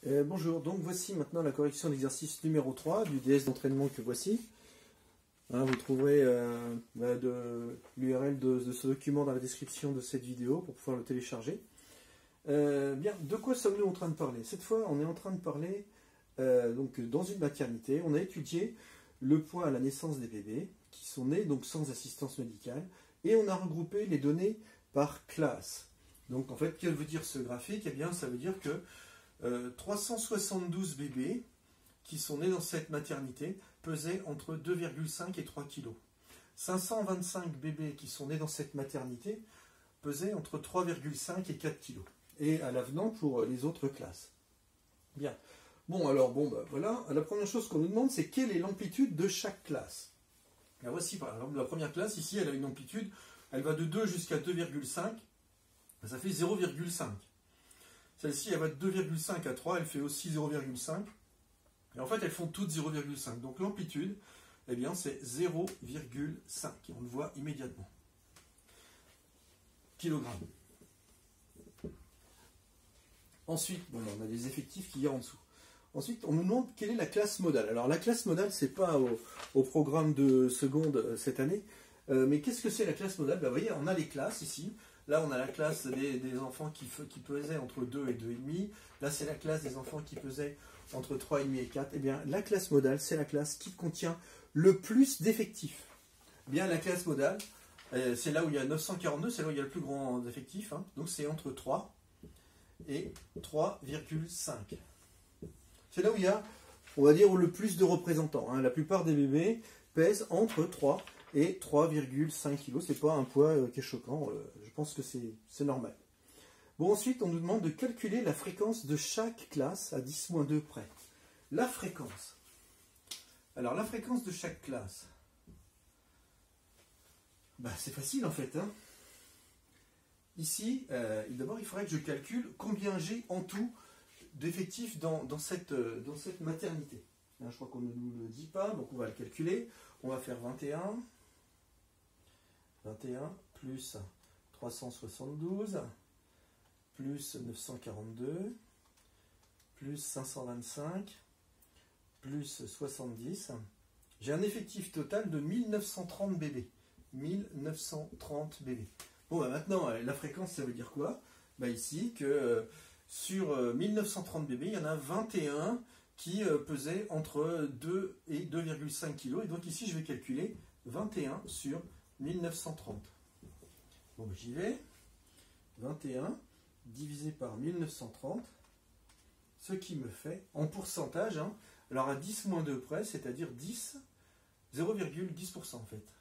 Bonjour, donc voici maintenant la correction d'exercice numéro 3 du DS d'entraînement que voici. Vous trouverez l'URL de ce document dans la description de cette vidéo pour pouvoir le télécharger. Bien, de quoi sommes-nous en train de parler? Cette fois, on est en train de parler, donc dans une maternité, on a étudié le poids à la naissance des bébés qui sont nés donc sans assistance médicale et on a regroupé les données par classe. Donc en fait, que veut dire ce graphique? Eh bien, ça veut dire que 372 bébés qui sont nés dans cette maternité pesaient entre 2,5 et 3 kg. 525 bébés qui sont nés dans cette maternité pesaient entre 3,5 et 4 kg. Et à l'avenant pour les autres classes. Bien. Voilà. La première chose qu'on nous demande, c'est quelle est l'amplitude de chaque classe. Alors voici par exemple la première classe, ici elle a une amplitude, elle va de 2 jusqu'à 2,5, ça fait 0,5. Celle-ci, elle va de 2,5 à 3, elle fait aussi 0,5. Et en fait, elles font toutes 0,5. Donc l'amplitude, eh bien, c'est 0,5. On le voit immédiatement. Kilogrammes. Ensuite, on a des effectifs qui y a en dessous. Ensuite, on nous demande quelle est la classe modale. Alors la classe modale, c'est pas au programme de seconde cette année. Mais qu'est-ce que c'est la classe modale? Vous voyez, on a les classes ici. Là, on a la classe des enfants qui pesaient entre 2 et 2,5. Là, c'est la classe des enfants qui pesaient entre 3,5 et 4. Eh bien, la classe modale, c'est la classe qui contient le plus d'effectifs. Bien, la classe modale, c'est là où il y a 942, c'est là où il y a le plus grand effectif. Donc, c'est entre 3 et 3,5. C'est là où il y a, on va dire, le plus de représentants. La plupart des bébés pèsent entre 3 et 3,5 kg. C'est pas un poids qui est choquant. Je pense que c'est normal. Bon, ensuite, on nous demande de calculer la fréquence de chaque classe à 10-2 près. La fréquence. Alors, la fréquence de chaque classe. C'est facile en fait. Ici, d'abord, il faudrait que je calcule combien j'ai en tout d'effectifs dans cette maternité. Je crois qu'on ne nous le dit pas, donc on va le calculer. On va faire 21 plus 372 plus 942 plus 525 plus 70. J'ai un effectif total de 1930 bébés. 1930 bébés. Bon, maintenant, la fréquence, ça veut dire quoi? Ici, que sur 1930 bébés, il y en a 21 qui pesaient entre 2 et 2,5 kg. Et donc ici, je vais calculer 21 sur 1930. Bon, j'y vais. 21 divisé par 1930, ce qui me fait, en pourcentage, alors à 10-2 près, c'est-à-dire 0,10% en fait.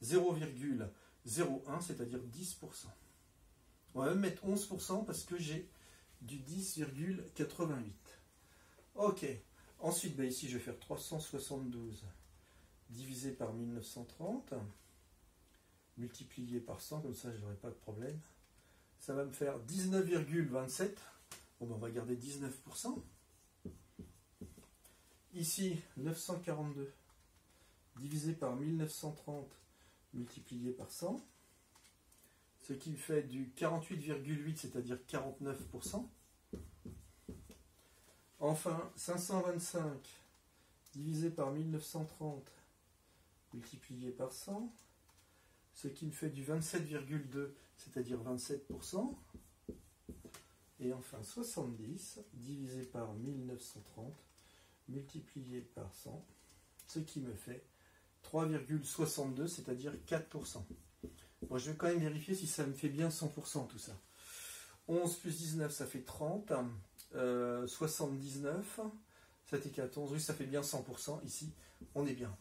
0,01, c'est-à-dire 10%. On va même mettre 11% parce que j'ai du 10,88. Ok. Ensuite, ici, je vais faire 372 divisé par 1930, multiplié par 100, comme ça, je n'aurai pas de problème. Ça va me faire 19,27. Bon, on va garder 19%. Ici, 942 divisé par 1930, multiplié par 100. Ce qui me fait du 48,8, c'est-à-dire 49%. Enfin, 525 divisé par 1930 multiplié par 100, ce qui me fait du 27,2, c'est-à-dire 27%. Et enfin, 70 divisé par 1930 multiplié par 100, ce qui me fait 3,62, c'est-à-dire 4%. Bon, je vais quand même vérifier si ça me fait bien 100% tout ça. 11 plus 19, ça fait 30. 79, 7 et 14, oui, ça fait bien 100%. Ici, on est bien.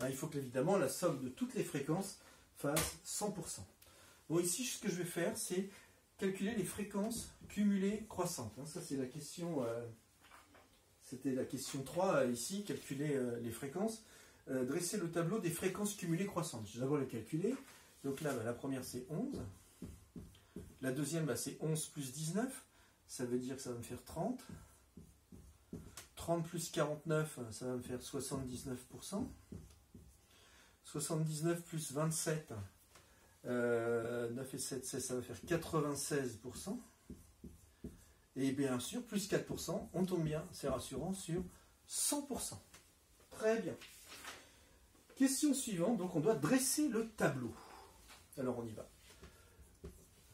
Il faut qu'évidemment, la somme de toutes les fréquences fasse 100%. Bon, ici, ce que je vais faire, c'est calculer les fréquences cumulées croissantes. Ça, c'est la question... C'était la question 3, ici, calculer les fréquences. Dresser le tableau des fréquences cumulées croissantes. Je vais d'abord les calculer. Donc là, la première, c'est 11. La deuxième, c'est 11 plus 19. Ça veut dire que ça va me faire 30. 30 plus 49, ça va me faire 79%. 79 plus 27, 9 et 7, 16, ça va faire 96%. Et bien sûr, plus 4%, on tombe bien, c'est rassurant, sur 100%. Très bien. Question suivante, donc on doit dresser le tableau. Alors on y va.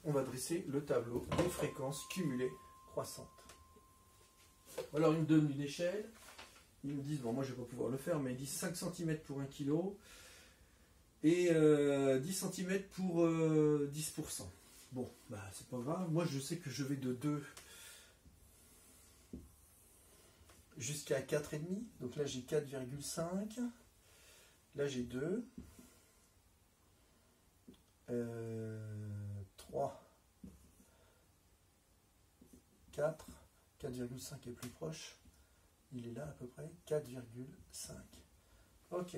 On va dresser le tableau des fréquences cumulées croissantes. Alors ils me donnent une échelle. Ils me disent, bon moi je ne vais pas pouvoir le faire, mais ils disent 5 cm pour 1 kg et 10 cm pour 10%. Bon, bah c'est pas grave. Moi je sais que je vais de 2 jusqu'à 4,5. Donc là j'ai 4,5. Là j'ai 2. 3. 4. 4,5 est plus proche. Il est là à peu près. 4,5. Ok.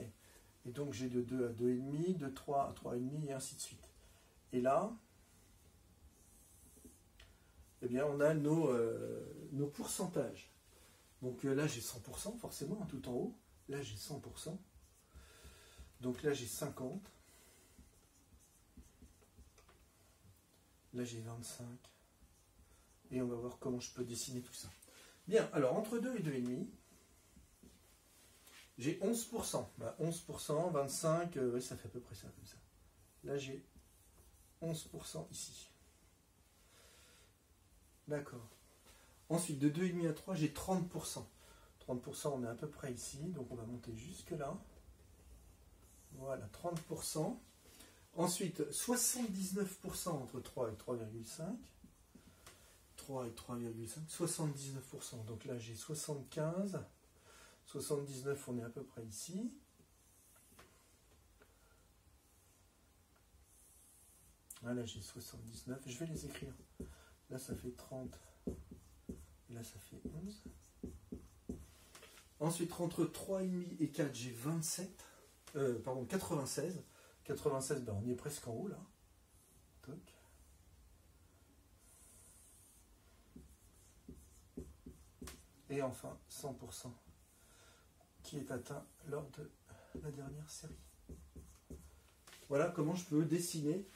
Et donc j'ai de 2 à 2,5, de 3 à 3,5 et ainsi de suite. Et là, eh bien, on a nos pourcentages. Donc là, j'ai 100%, forcément, hein, tout en haut. Là, j'ai 100%. Donc là, j'ai 50. Là, j'ai 25. Et on va voir comment je peux dessiner tout ça. Bien, alors, entre 2 et 2,5, j'ai 11%. Bah, 11%, 25, ouais, ça fait à peu près ça, comme ça. Là, j'ai 11% ici. D'accord. Ensuite, de 2,5 à 3, j'ai 30%. 30%, on est à peu près ici. Donc, on va monter jusque là. Voilà, 30%. Ensuite, 79% entre 3 et 3,5. 3 et 3,5. 79%. Donc là, j'ai 75. 79, on est à peu près ici. Là, j'ai 79. Je vais les écrire. Là, ça fait 30. Et là, ça fait 11. Ensuite, entre 3,5 et 4, j'ai 27. Pardon, 96. 96, ben, on y est presque en haut, là. Toc. Et enfin, 100%, qui est atteint lors de la dernière série. Voilà comment je peux dessiner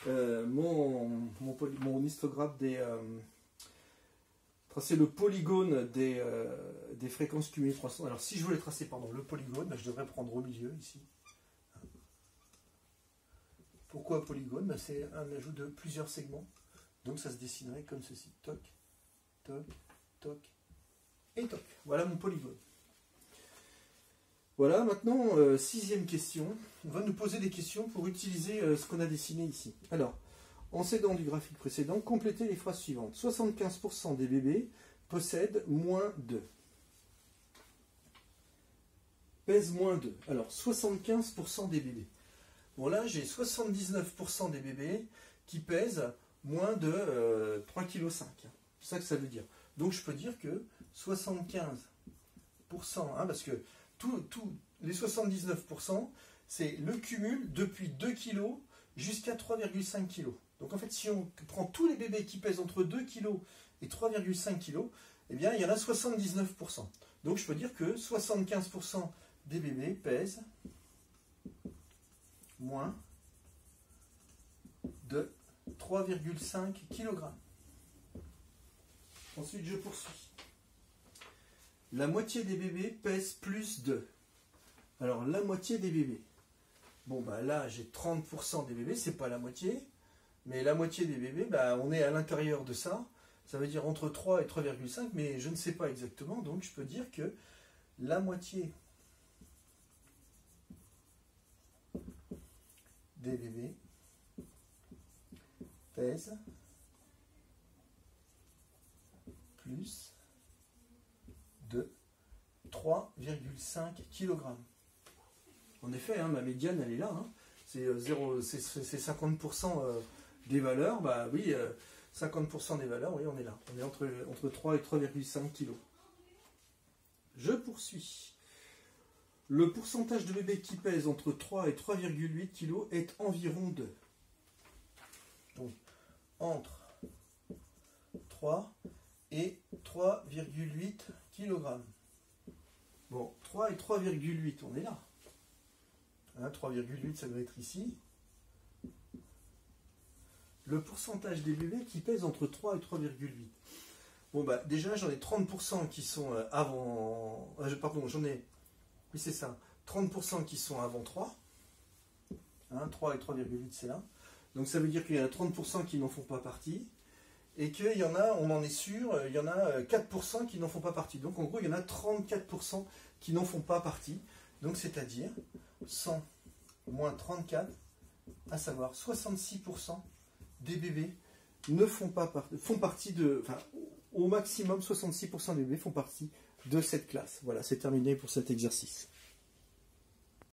mon histogramme tracer le polygone des fréquences cumulées 300. Alors si je voulais tracer le polygone, ben, je devrais prendre au milieu ici. Pourquoi polygone? Ben, c'est un ajout de plusieurs segments. Donc ça se dessinerait comme ceci. Toc, toc, toc et toc. Voilà mon polygone. Voilà, maintenant, 6e question. On va nous poser des questions pour utiliser ce qu'on a dessiné ici. Alors, en s'aidant du graphique précédent, complétez les phrases suivantes. 75% des bébés possèdent moins de. Pèsent moins de. Alors, 75% des bébés. Bon, là, j'ai 79% des bébés qui pèsent moins de 3,5 kg. C'est ça que ça veut dire. Donc, je peux dire que 75%, hein, parce que les 79%, c'est le cumul depuis 2 kg jusqu'à 3,5 kg. Donc en fait, si on prend tous les bébés qui pèsent entre 2 kg et 3,5 kg, eh bien, il y en a 79%. Donc je peux dire que 75% des bébés pèsent moins de 3,5 kg. Ensuite, je poursuis. La moitié des bébés pèsent plus de. Alors, la moitié des bébés. Bon, bah là, j'ai 30% des bébés, c'est pas la moitié. Mais la moitié des bébés, bah, on est à l'intérieur de ça. Ça veut dire entre 3 et 3,5, mais je ne sais pas exactement. Donc, je peux dire que la moitié des bébés pèsent plus de 3,5 kg. En effet, hein, ma médiane, elle est là. Hein. C'est 50% des valeurs. Bah oui, 50% des valeurs, oui, on est là. On est entre 3 et 3,5 kg. Je poursuis. Le pourcentage de bébés qui pèsent entre 3 et 3,8 kg est environ de. Donc, entre 3 et 3,8 kg. Bon, 3 et 3,8, on est là. Hein, 3,8, ça doit être ici. Le pourcentage des bébés qui pèsent entre 3 et 3,8. Bon, bah, déjà, j'en ai 30% qui sont avant. Pardon, j'en ai. Oui, c'est ça. 30% qui sont avant 3. Hein, 3 et 3,8, c'est là. Donc, ça veut dire qu'il y en a 30% qui n'en font pas partie. Et qu'il y en a, on en est sûr, il y en a 4% qui n'en font pas partie. Donc, en gros, il y en a 34% qui n'en font pas partie. Donc, c'est-à-dire 100 moins 34, à savoir 66% des bébés ne font partie de. Enfin, au maximum, 66% des bébés font partie de cette classe. Voilà, c'est terminé pour cet exercice.